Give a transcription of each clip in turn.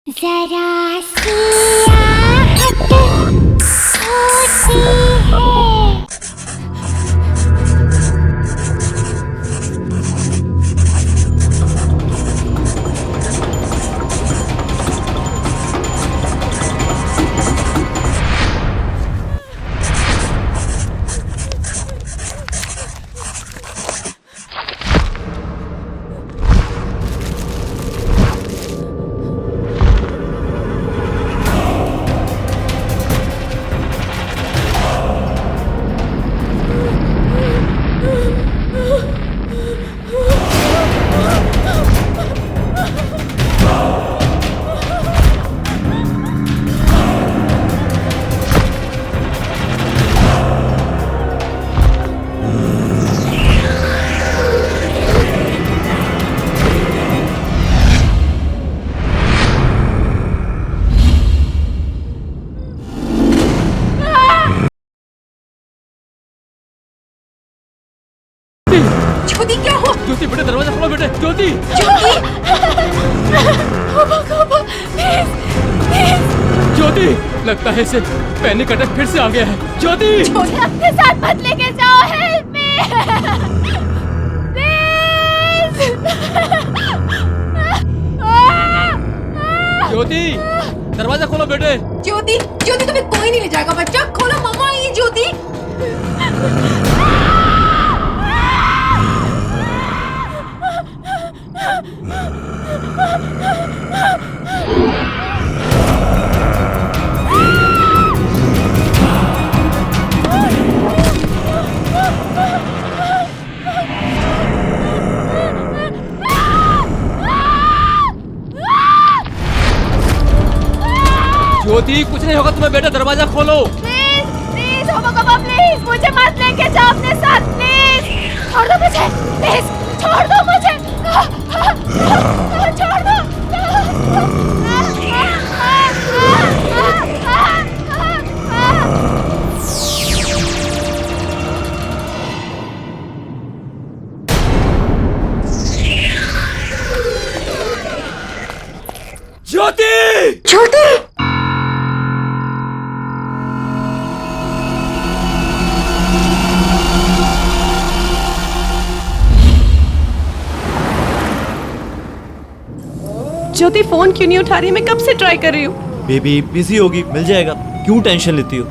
जरा सी आहट होती है। ज्योति क्या हुआ? ज्योति बेटे दरवाजा खोलो बेटे। ज्योति ज्योति लगता है इसे पैनिक अटैक फिर से आ गया है। ज्योति अपने साथ मत लेके जाओ, हेल्प मी ज्योति दरवाजा खोलो बेटे। ज्योति ज्योति तुम्हें कोई नहीं ले जाएगा बच्चा, खोलो मम्मा ये ज्योति। ज्योति कुछ नहीं होगा तुम्हें बेटा, दरवाजा खोलो। प्लीज प्लीज प्लीज मुझे मत लेके जाओ अपने साथ, प्लीज छोड़ दो मुझे, प्लीज छोड़ दो मुझे, छोड़ दो। ज्योति ज्योति ज्योति फोन क्यों नहीं उठा रही? मैं कब से ट्राई कर रही हूँ। बेबी बिजी होगी, मिल जाएगा, क्यों टेंशन लेती हो?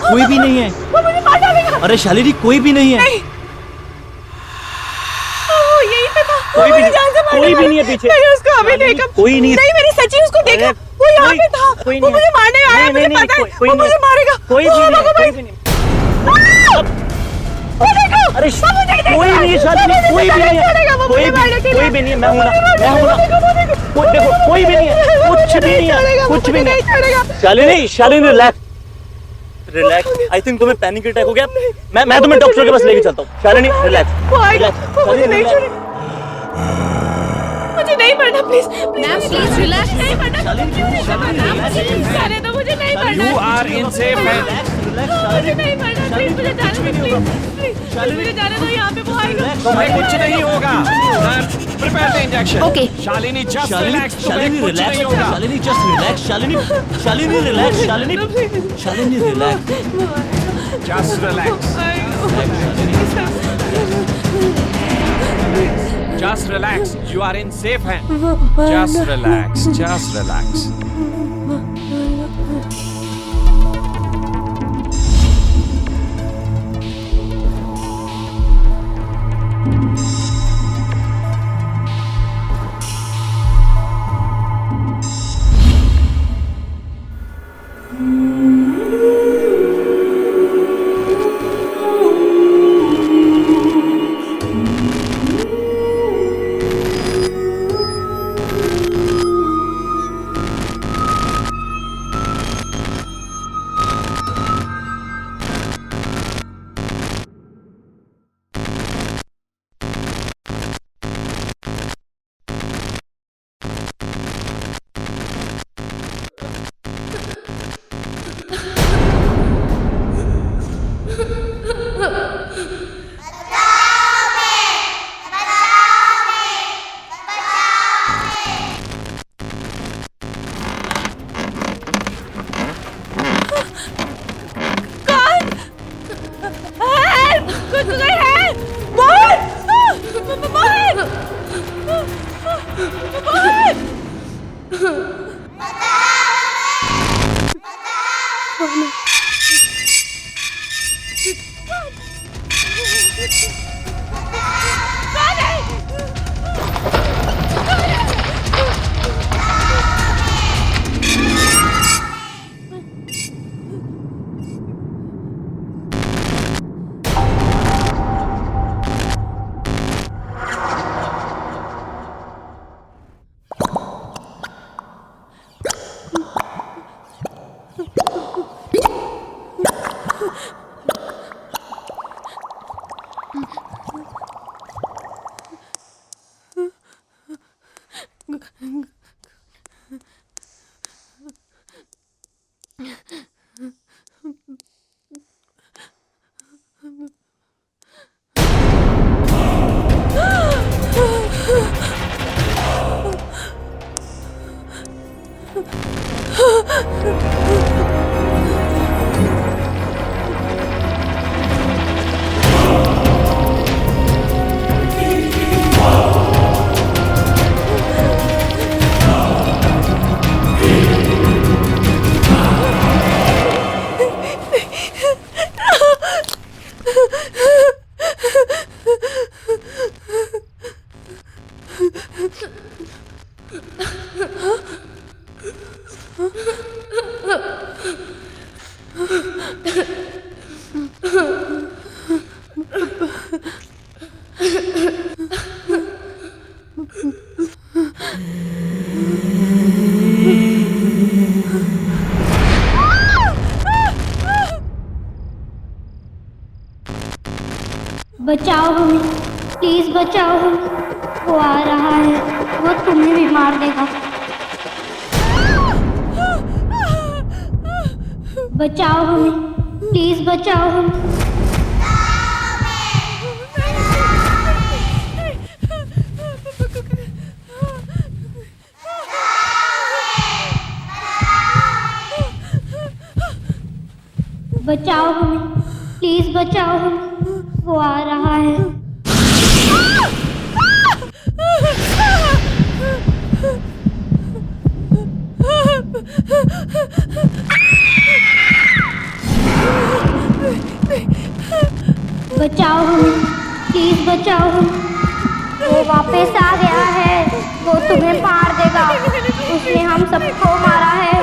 कोई भी नहीं है। वो मुझे मार डालेगा। अरे शालिनी कोई भी नहीं है। नहीं। यही पे था। कोई भी मुझे जान से मारने कोई भी वाला। नहीं है पीछे। मैंने उसको अभी देखा। कोई नहीं है। नहीं मैंने सच्ची उसको देखा। वो यहाँ पे था। वो मुझे मारने आया, मुझे पता है। वो मुझे मारेगा। कोई भी नहीं। अरे कोई नहीं है शालिनी, कोई भी नहीं है। कोई भी नहीं है। मैं हूँ ना। देखो कोई भी नहीं है, कुछ भी नहीं है, कुछ भी नहीं। शालिनी रिलैक्स। आई थिंक तुम्हें पैनिक अटैक हो गया। मैं तुम्हें डॉक्टर के पास लेके चलता हूँ। शालिनी रिलैक्स। मुझे नहीं छोड़े, मुझे नहीं मरना, प्लीज मैम प्लीज रिलैक्स। नहीं मरना। जाने दो, मुझे नहीं मरना। You are in safe hands. मुझे नहीं मरना, प्लीज मुझे जाने दो, प्लीज मुझे जाने दो। यहाँ पे वो आएगा। तुम्हें कुछ नहीं होगा। Prepare the injection. Okay. Shalini just relax. Shalini तुम्हें कुछ रिलैक्स। नहीं होगा। Shalini just relax. Shalini relax. Shalini relax. Just relax. Just relax. You are in safe hands. Just relax. Just relax. बचाओ हमें, प्लीज बचाओ हमें। वो आ रहा है, वो तुम्हें भी मार देगा। बचाओ हमें, प्लीज बचाओ हमें। बचाओ हमें, प्लीज बचाओ हमें। वो आ रहा है। बचाओ हमें, प्लीज बचाओ हमें। वो वापस आ गया है, वो तुम्हें मार देगा। उसने हम सबको मारा है,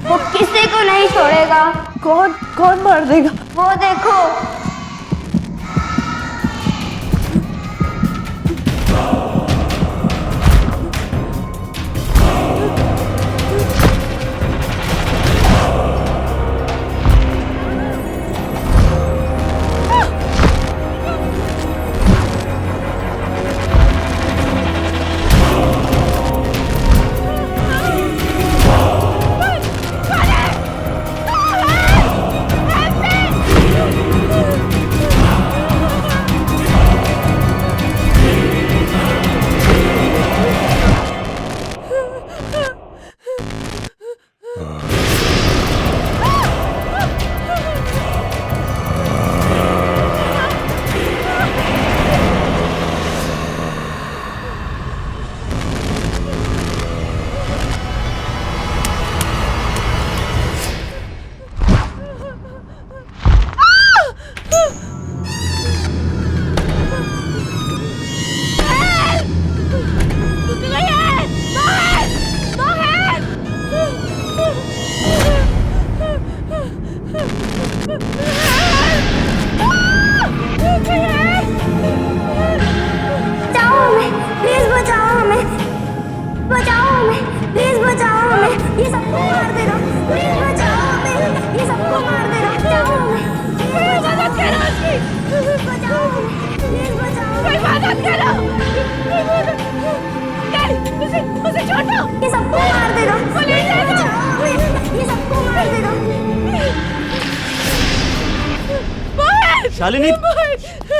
वो किसी को नहीं छोड़ेगा। कौन मार देगा? वो देखो।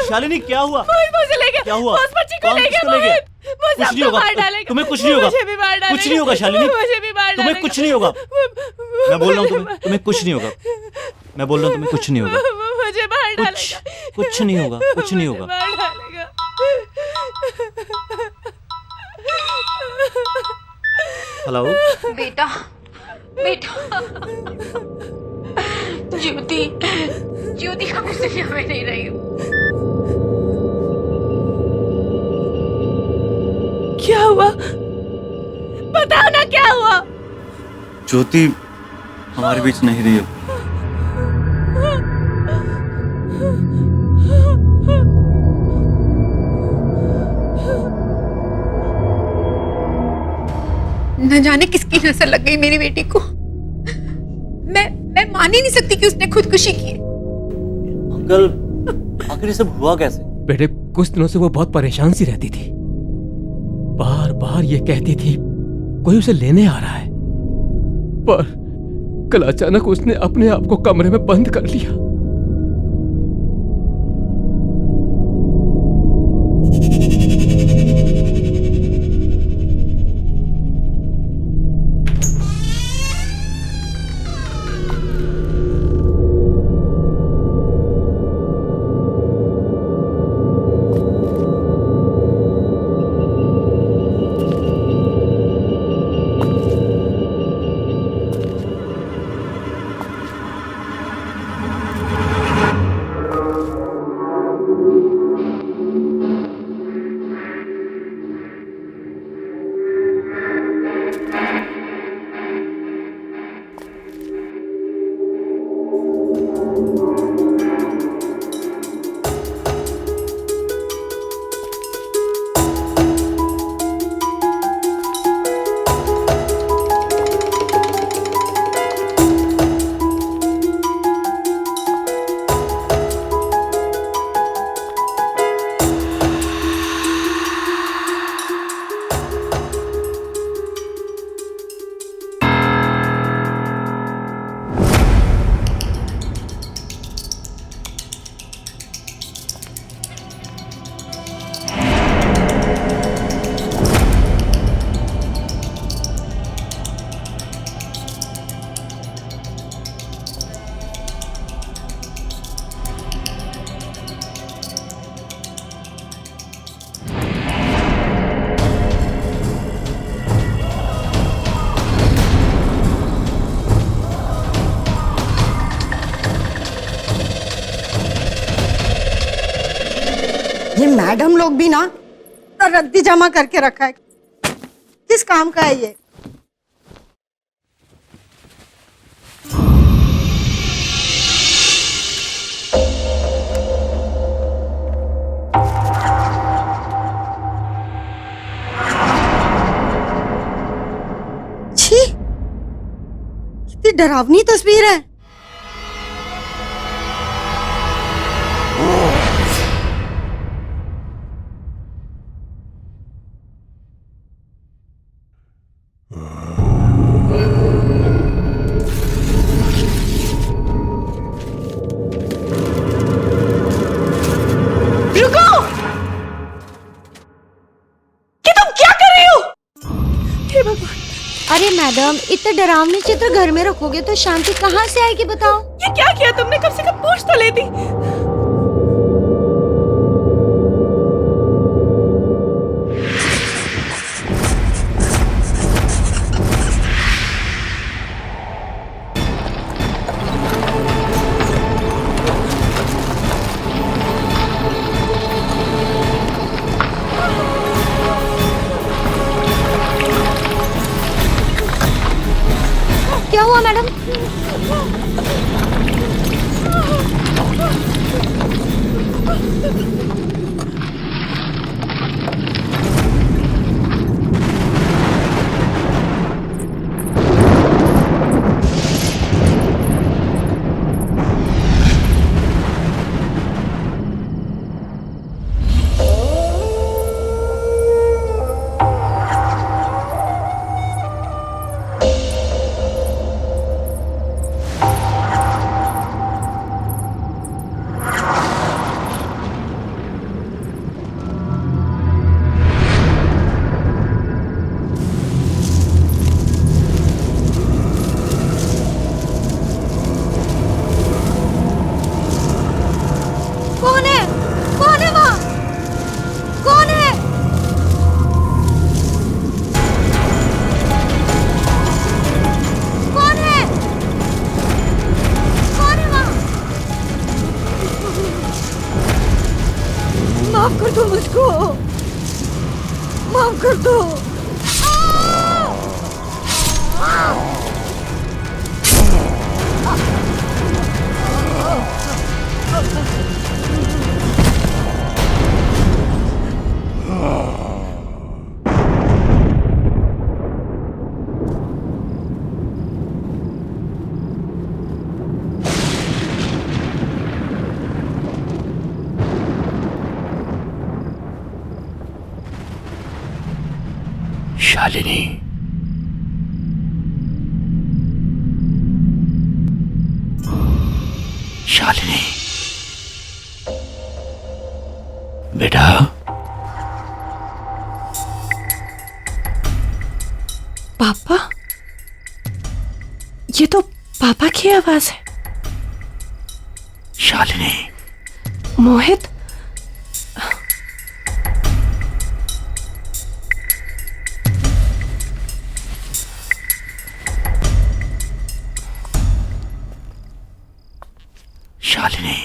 शालिनी क्या हुआ? मुझे ले गया। क्या हुआ? उस बच्ची को ले गया। कुछ नहीं होगा, तुम्हें कुछ नहीं होगा, कुछ नहीं होगा शालिनी, तुम्हें कुछ नहीं होगा। मैं बोल रहा हूँ तुम्हें कुछ नहीं होगा। मैं बोल रहा हूँ तुम्हें कुछ नहीं होगा। मुझे मार डालेगा। कुछ नहीं होगा, कुछ नहीं होगा। मार डालेगा। हेलो बेटा बेटा ज्योति ज्योति का मैसेज हमें नहीं रही हूँ। क्या हुआ? बताओ ना क्या हुआ? ज्योति हमारे बीच नहीं रही अब। न जाने किसकी नजर लग गई मेरी बेटी को। मैं मान ही नहीं सकती कि उसने खुदकुशी की। अंकल आखिर ये सब हुआ कैसे? बेटे कुछ दिनों से वो बहुत परेशान सी रहती थी, बार बार ये कहती थी कोई उसे लेने आ रहा है, पर कल अचानक उसने अपने आप को कमरे में बंद कर लिया। ये मैडम लोग भी ना रद्दी जमा करके रखा है, किस काम का है ये? छी, कितनी डरावनी तस्वीर है। अरे मैडम, इतने डरावने चित्र घर में रखोगे तो शांति कहाँ से आएगी बताओ? ये क्या किया तुमने? कम से कम पूछ तो लेती। क्या हुआ मैडम? को, माफ कर दो। शालिनी, शालिनी बेटा, पापा, ये तो पापा की आवाज है। शालिनी, मोहित, शालिनी,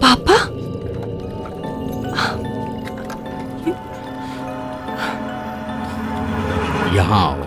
पापा, यहाँ आओ।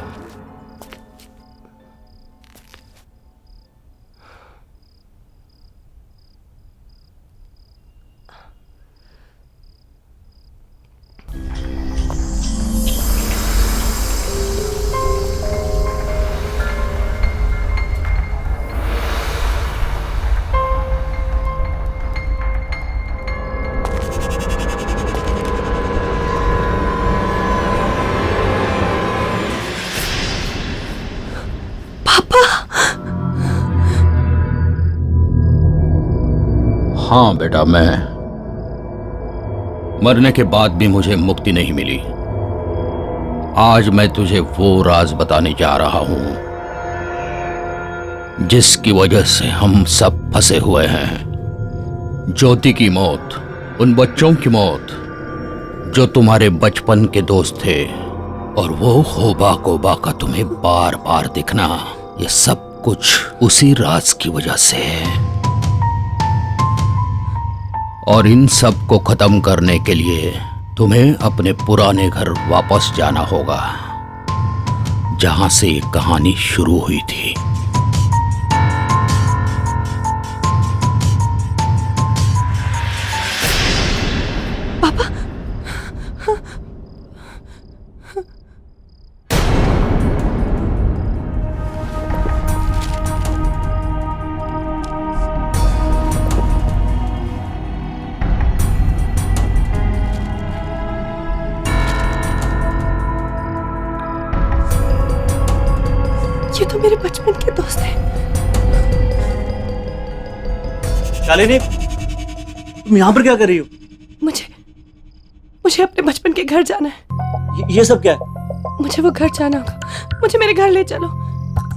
हाँ बेटा, मैं मरने के बाद भी मुझे मुक्ति नहीं मिली। आज मैं तुझे वो राज बताने जा रहा हूं जिसकी वजह से हम सब फंसे हुए हैं। ज्योति की मौत, उन बच्चों की मौत जो तुम्हारे बचपन के दोस्त थे, और वो होबा कोबा का तुम्हें बार बार दिखना, ये सब कुछ उसी राज की वजह से है। और इन सब को खत्म करने के लिए तुम्हें अपने पुराने घर वापस जाना होगा, जहां से ये कहानी शुरू हुई थी। पापा, ये तो मेरे बचपन के दोस्त हैं। शालिनी, तुम यहाँ पर क्या कर रही हो? मुझे अपने बचपन के घर जाना है। ये सब क्या है? मुझे वो घर जाना होगा। मुझे मेरे घर ले चलो।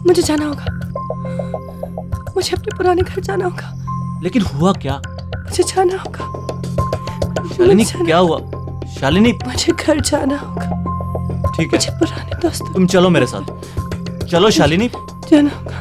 मुझे जाना होगा। मुझे अपने पुराने घर जाना होगा। लेकिन हुआ क्या? मुझे जाना होगा। शालिनी, क्या हुआ? शालिनी, मुझे घर जाना होगा। ठीक है, मुझे पुराने दोस्त, तुम चलो मेरे साथ। चलो शालिनी। जाना होगा।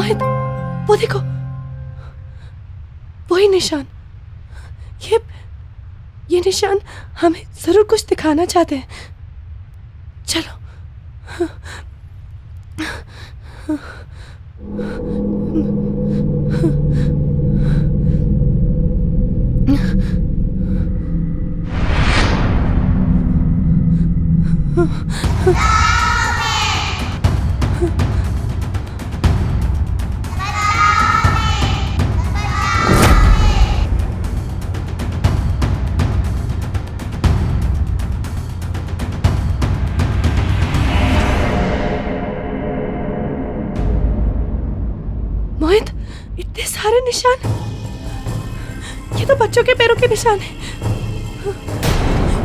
मोहित, वो देखो, वही निशान। ये निशान हमें जरूर कुछ दिखाना चाहते हैं। चलो। मोहित, इतने सारे निशान, ये तो बच्चों के पैरों के निशान हैं।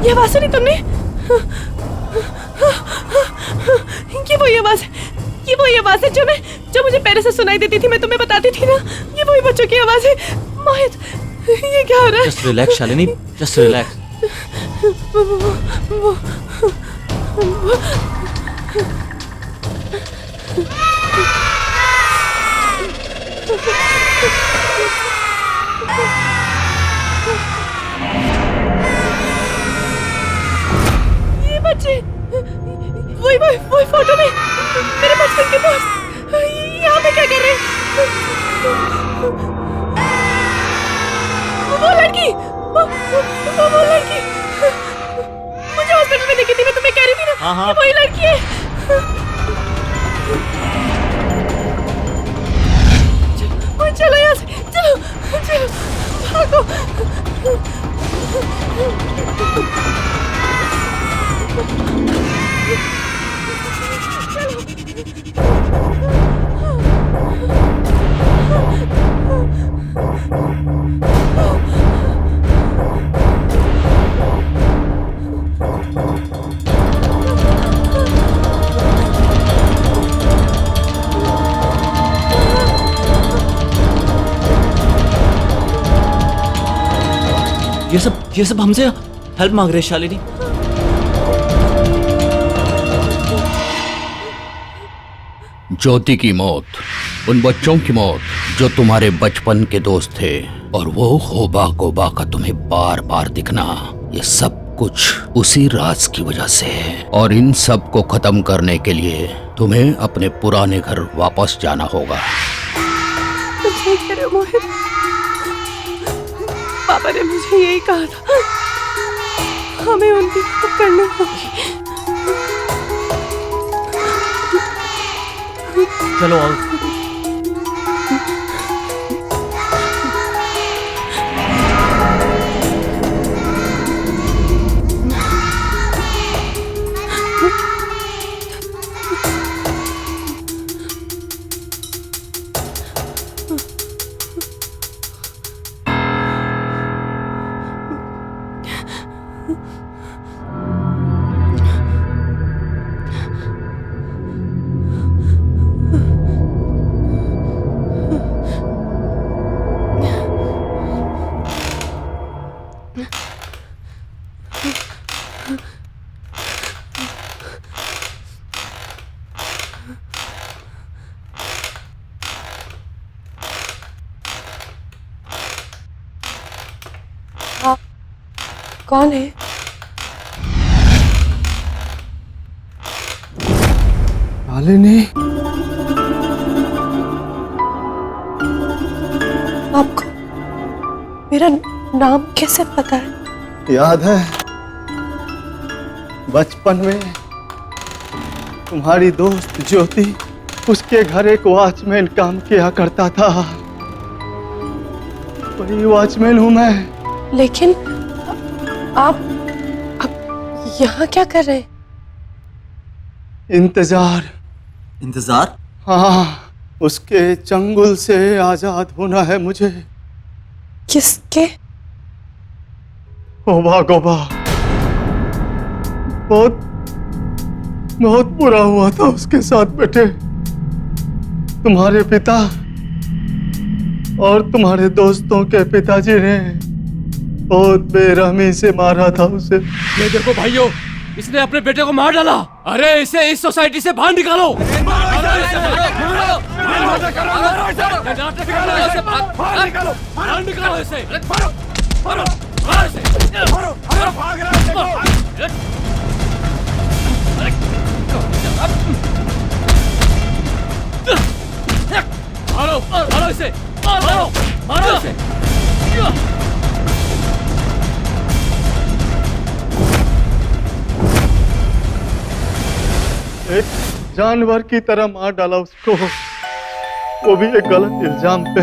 ये आवाज सुनी तुमने? ये वही आवाज है, ये वही आवाज है जो मुझे पहले से सुनाई देती थी, मैं तुम्हें बताती थी ना। ये वही बच्चों की आवाज है। मोहित, ये क्या हो रहा है? Just relax, Shalini, just relax. ये बच्चे, वही फोटो में मेरे बचपन के दोस्त यहाँ पे क्या कर रहे हैं? वो लड़की, वो लड़की मुझे हॉस्पिटल में देखी थी, मैं तुम्हें कह रही थी ना। हाँ। वही लड़की है। चलो यहाँ से, चलो भागो। ये सब हमसे हेल्प मांग रहे हैं शालिनी। ज्योति की मौत, उन बच्चों की मौत जो तुम्हारे बचपन के दोस्त थे, और वो होबा गोबा का तुम्हें बार बार दिखना, ये सब कुछ उसी राज की वजह से है। और इन सब को खत्म करने के लिए तुम्हें अपने पुराने घर वापस जाना होगा। मोहित, पापा ने मुझे यही कहा था, हमें उनकी मदद करनी होगी। चलो आओ। कौन है? शालिनी, आपको मेरा नाम कैसे पता है? याद है बचपन में तुम्हारी दोस्त ज्योति, उसके घर एक वॉचमैन काम किया करता था। वही वॉचमैन हूं मैं। लेकिन आप यहाँ क्या कर रहे हैं? इंतजार? हाँ, उसके चंगुल से आजाद होना है मुझे। किसके? होबा गोबा। बहुत बुरा हुआ था उसके साथ बेटे। तुम्हारे पिता और तुम्हारे दोस्तों के पिताजी ने बहुत बेरहमी से मारा था उसे। ये देखो भाइयों, इसने अपने बेटे को मार डाला। अरे इसे इस सोसाइटी से बाहर निकालो। निकालो इसे। मारो मारो इसे, मारो मारो इसे। एक जानवर की तरह मार डाला उसको, वो भी एक गलत इल्जाम पे।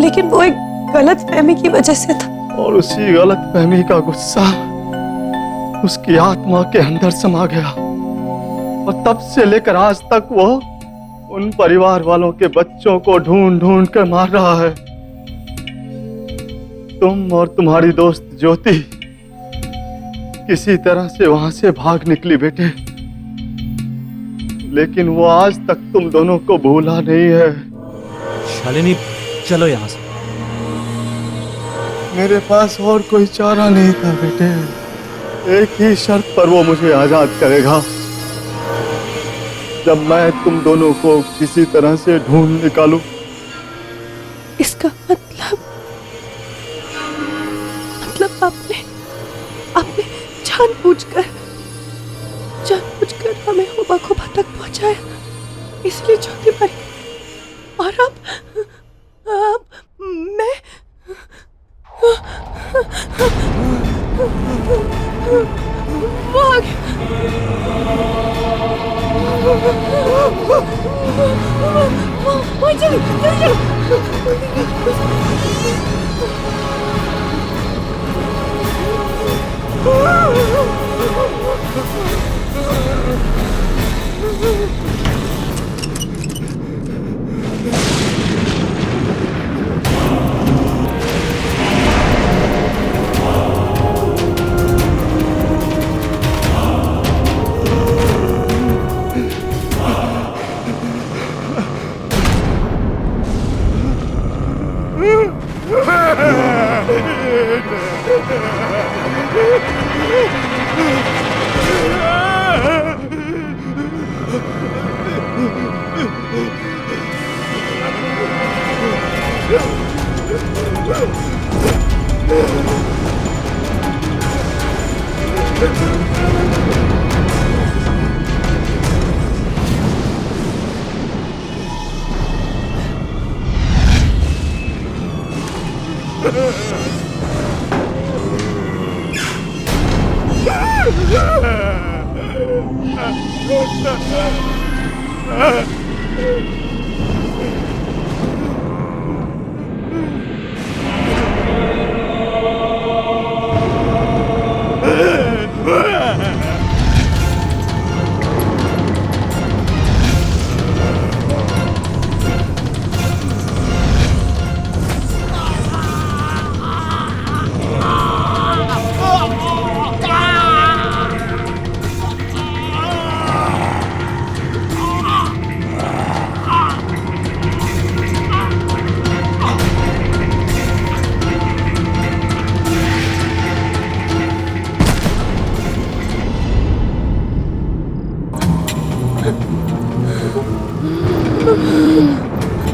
लेकिन वो एक गलत फहमी की वजह से था। और उसी गलत फहमी का गुस्सा उसकी आत्मा के अंदर समा गया, और तब से लेकर आज तक वो उन परिवार वालों के बच्चों को ढूंढ ढूंढ कर मार रहा है। तुम और तुम्हारी दोस्त ज्योति किसी तरह से वहां से भाग निकली बेटे, लेकिन वो आज तक तुम दोनों को भूला नहीं है। शालिनी चलो यहाँ से। मेरे पास और कोई चारा नहीं था बेटे, एक ही शर्त पर वो मुझे आजाद करेगा, जब मैं तुम दोनों को किसी तरह से ढूंढ निकालूं। इसका मतलब आपने जानबूझकर हमें हुबा खुबा तक पहुंचाया, इसलिए ज्योति मरी। और अब मैं वो आ गया।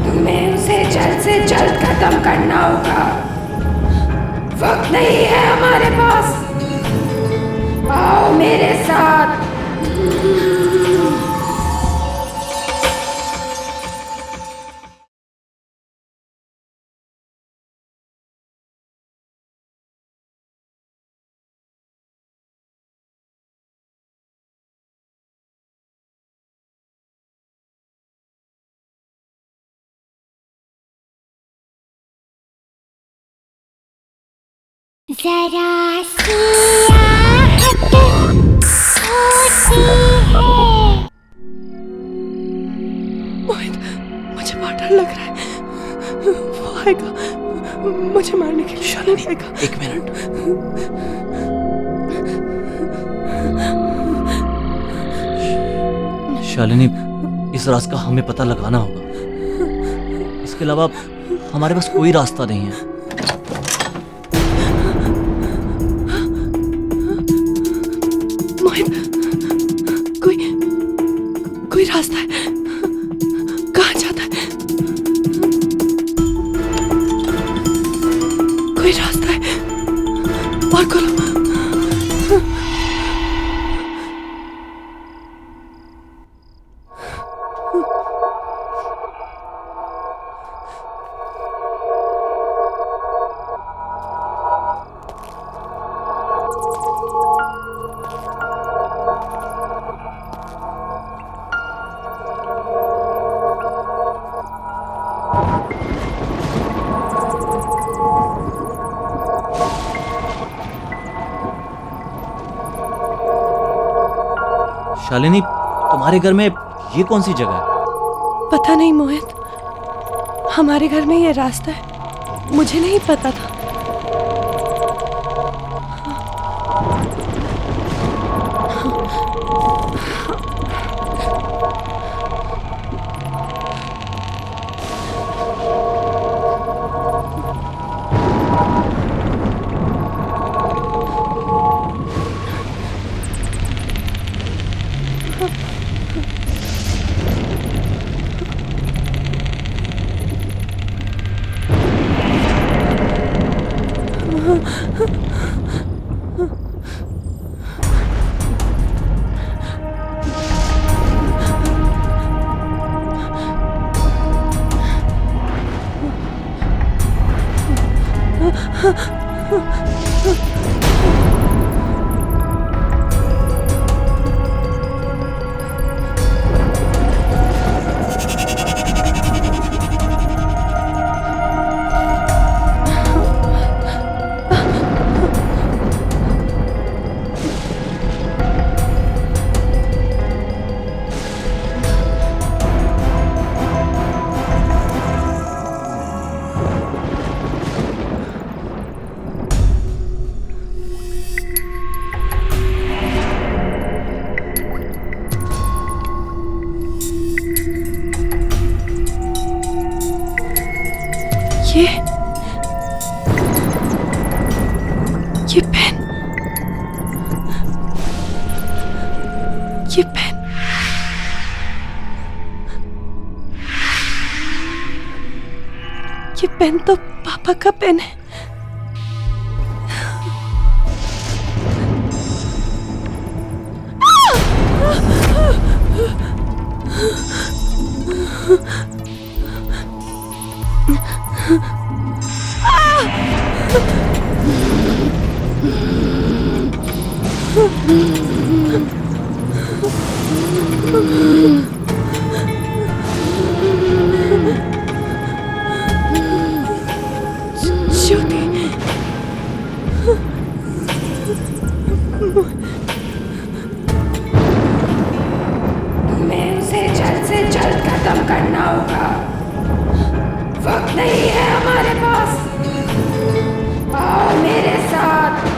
तुम्हें उसे जल्द से जल्द खत्म करना होगा। वक्त नहीं है हमारे पास। आओ मेरे साथ। जरा सी आहट होती है। मोहित, मुझे बहुत डर लग रहा है। वो आएगा, मुझे मारने के लिए। शालिनी आएगा। एक मिनट। शालिनी, इस राज का हमें पता लगाना होगा। इसके अलावा हमारे पास कोई रास्ता नहीं है। मोहित, कोई रास्ता है? और खोलो। शालिनी, तुम्हारे घर में ये कौन सी जगह है? पता नहीं मोहित, हमारे घर में ये रास्ता है, मुझे नहीं पता था। ये पेन, ये पेन, ये पेन तो पापा का पेन है। ज्योति, तुम्हें उसे जल्द से जल्द खत्म करना होगा। वक्त नहीं है हमारे पास। आओ मेरे साथ।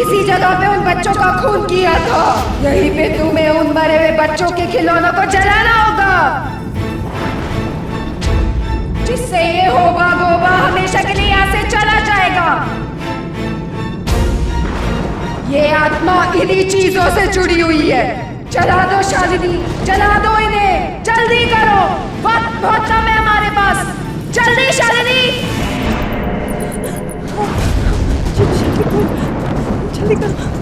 इसी जगह पे उन बच्चों का खून किया था। यहीं पे तुम्हें उन मरे हुए बच्चों के खिलौनों को जलाना होगा, जिससे ये होबा गोबा हमेशा के लिए यहाँ से चला जाएगा। ये आत्मा इन्हीं चीजों से जुड़ी हुई है। जला दो शालिनी, जला दो इन्हें, जल्दी करो, वक्त बहुत कम है हमारे पास। जल्दी शालिनी, जल्दी करो।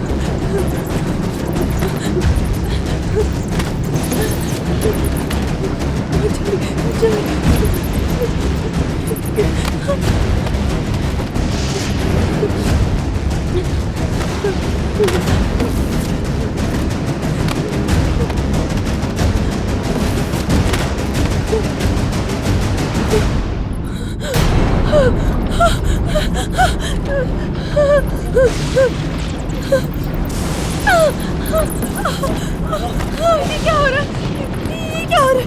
ये क्या हो रहा है? ये क्या हो रहा है?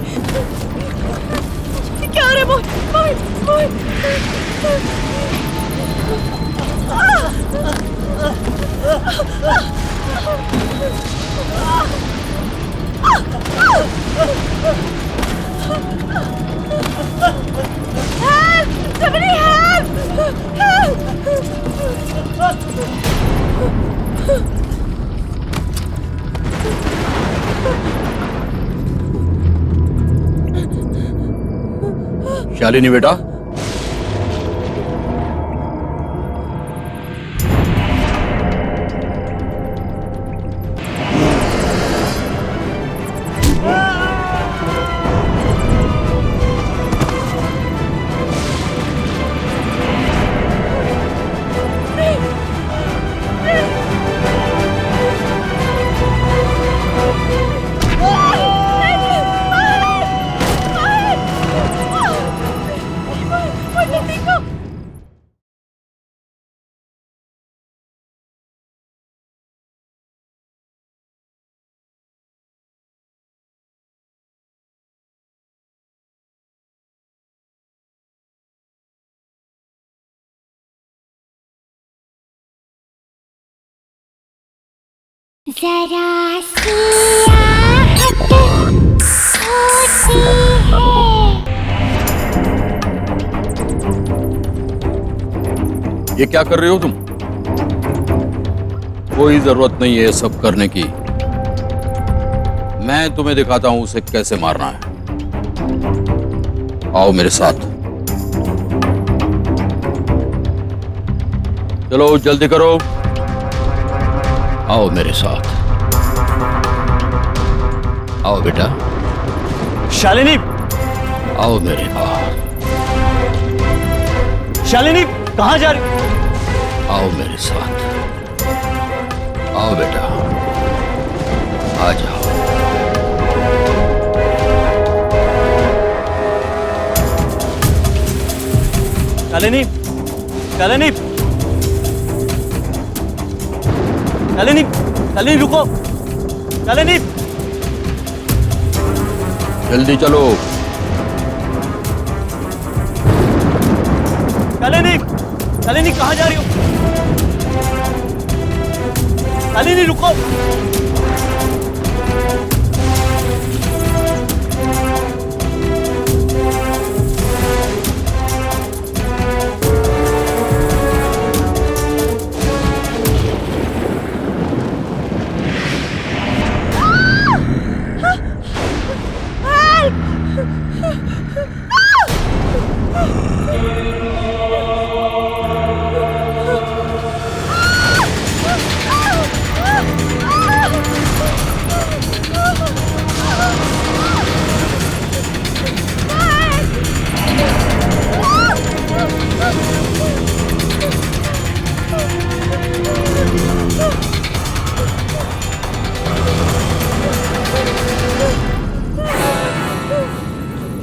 ये क्या हो रहा है? मोहित, मोहित, Help! Somebody help! Help! Shalini बेटा, जरा सी आहट होती है। ये क्या कर रही हो तुम? कोई जरूरत नहीं है ये सब करने की। मैं तुम्हें दिखाता हूं उसे कैसे मारना है। आओ मेरे साथ। चलो जल्दी करो। आओ मेरे साथ। आओ बेटा। शालिनी, आओ मेरे पास। शालिनी कहाँ जा रही? आओ मेरे साथ। आओ बेटा, आ जाओ। शालिनी, शालिनी, शालिनी, शालिनी रुको। शालिनी, जल्दी चलो। शालिनी, शालिनी कहाँ जा रही हो? शालिनी रुको।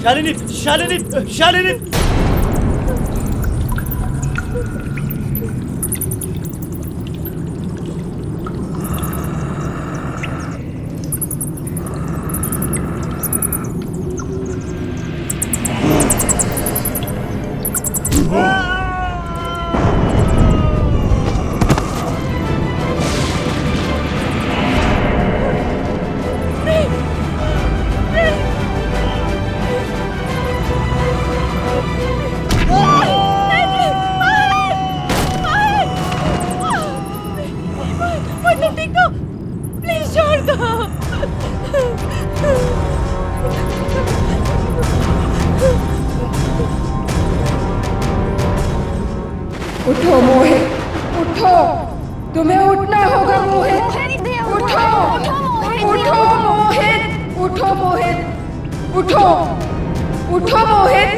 शालिनी, शालिनी, शालिनी। उठो मोहित, उठो। तुम्हें उठना होगा मोहित। उठो, उठो मोहित, उठो मोहित, उठो, उठो मोहित।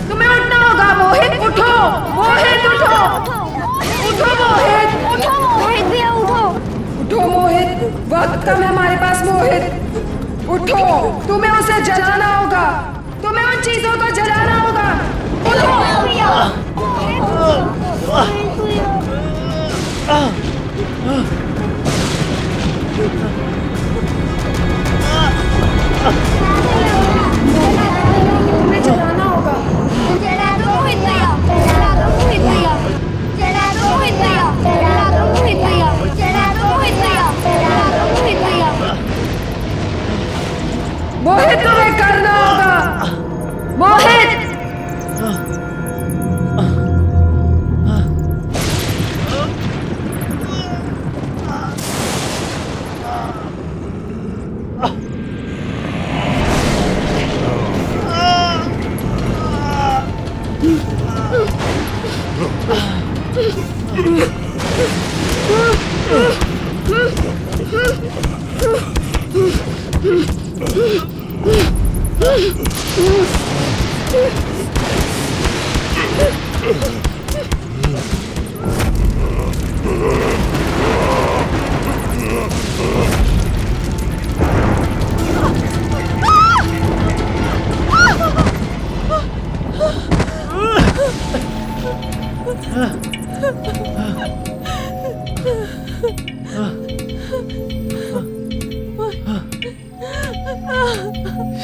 तुम्हें उठना होगा मोहित। उठो मोहित, उठो, उठो मोहित, उठो मोहित भैया, उठो। उठो मोहित, वक्त कम है हमारे पास मोहित। उठो, तुम्हें उसे जलाना होगा। तुम्हें उन चीजों को जलाना होगा। उठो भैया।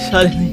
शालिनी